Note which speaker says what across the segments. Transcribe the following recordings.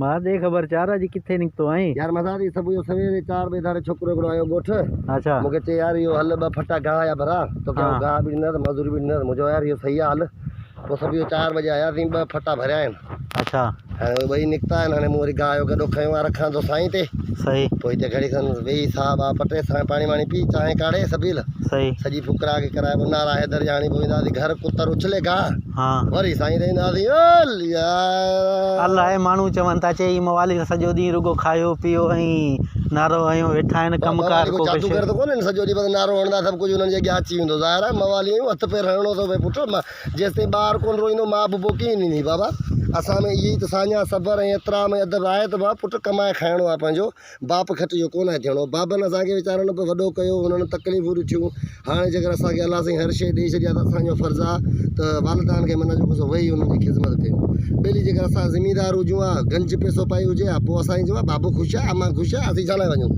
Speaker 1: मां दे खबर चारा जी किथे निकतो आई
Speaker 2: यार मजा दी सब यो सवेरे 4 बजे दारे छोकरो को आयो गोठ
Speaker 1: अच्छा
Speaker 2: मुके चे यार यो हल ब फटा गा या भरा तो क्या गा भी न मजदूरी भी न मुझे यार यो सही हाल तो सब यो 4 बजे आया थी ब फटा भरया है
Speaker 1: अच्छा
Speaker 2: भाई निकता है ना मोरी गायो गडो खयो रखा तो साईं ते
Speaker 1: सही
Speaker 2: पोइ ते घड़ी खन वेही साहब आ पटे सा पानी वानी पी चाहे काढ़े सबील
Speaker 1: सही
Speaker 2: सजी फुकरा के कराए नारा हैदर जानी पोइंदा घर कुतर उछले गा
Speaker 1: हाँ
Speaker 2: वरी साईं रहंदा दी ओल यार
Speaker 1: अल्लाह मानू चवन ता चे मवाली सजो दी रुगो खायो पियो नारो आयो वेठा आहिनि कमकार को
Speaker 2: जादूगर तो कोने सजो दी बस नारो हणदा सब कुछ उन्हनि जे अॻियां अची वेंदो ज़ाहिर आहे मवाली हथ पैर हणणो थो पए पुट जेसिताईं ॿार कोन रोईंदो मां बि बोकी नी बाबा असां में इहा त साञा सबर ऐं एतिराम अदब आहे त भाउ पुटु कमाए खाइणो आहे पंहिंजो बाप खटियो कोन आहे थियणो बाबनि असांखे वीचारनि बि वॾो कयो हुननि तकलीफ़ूं ॾिठियूं हाणे जेकर असांखे अलाह साईं हर शइ ॾेई छॾिया त असांजो फ़र्ज़ु आहे त वालिदान खे मन जो वेही हुननि जी ख़िदमत कयूं ॿेली जेकर असां ज़िमीदार हुजूं हा गंज पैसो पाई हुजे हा पोइ असांजी चयो आहे बाबू ख़ुशि आहे अमां ख़ुशि आहे असीं छा लाइ वञूं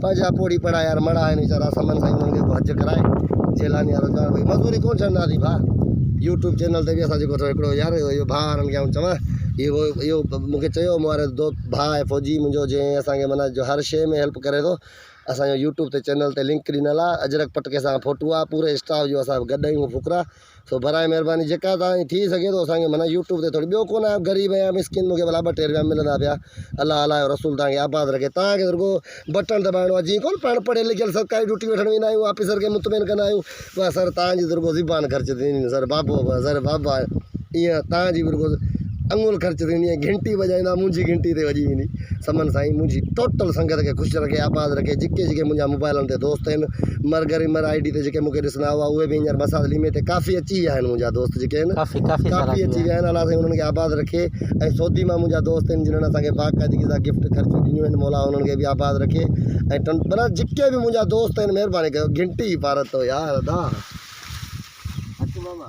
Speaker 2: पंहिंजा पोड़ी पढ़ा यार मड़ा आहिनि वीचारा समन साईं हुननि खे हज कराए जेलानी रोज़गार भई मज़दूरी कोन छॾंदा थी भाउ यूट्यूब चैनल ते बि असां जेको हिकिड़ो यार इहो भाउ हाणे खे चवां इहो मूंखे चयो मुंहिंजो दोस्त भाउ आहे फ़ौजी मुंहिंजो जंहिं असांखे माना जो हर शइ में हेल्प करे थो असांजो यूट्यूब ते चैनल ते लिंक ॾिनल आहे अजरक पटके सां फोटो आहे पूरे स्टाफ जो असां गॾु आहियूं फुकरा सो बराए महिरबानी जेका तव्हां थी सघे थो असांखे माना यूट्यूब ते थोरी ॿियो कोन आहे ग़रीब या मिसकिन मूंखे भला 2-3 रुपया मिलंदा पिया अलाह अलाह जो रसूल तव्हांखे आबाद रखे तव्हांखे रुगो बटन दबाइणो आहे जीअं कोन पाण पढ़ियल लिखियल सरकारी ड्यूटी वठणु वेंदा आहियूं ऑफिसर खे मुतमिन कंदा आहियूं बसि सर तव्हांजी रुगो ज़बान ख़र्च थींदी सर बाबो सर बाबा ईअं तव्हांजी बि रुगो अंगुल ख़र्च थींदी आहे घंटी वॼाईंदा मुंहिंजी घंटी ते वॼी वेंदी समन साईं मुंहिंजी टोटल संगत खे ख़ुशि रखे आबाद रखे जेके मुंहिंजा मोबाइलनि ते दोस्त आहिनि मर आई डी ते जेके मूंखे ॾिसंदा हुआ उहे बि हींअर मसाद लीमे ते काफ़ी अची विया आहिनि मुंहिंजा दोस्त जेके आहिनि काफ़ी अची विया आहिनि अलाह साईं उन्हनि खे आबाद रखे ऐं सऊदी मां मुंहिंजा दोस्त आहिनि जिन्हनि असांखे बाक़ाइदगी सां गिफ्ट ख़र्चूं ॾिनियूं आहिनि मौला उन्हनि खे बि आबाद रखे ऐं माना जेके बि मुंहिंजा दोस्त आहिनि महिरबानी कयो घंटी पारत यार अदा अचु बाबा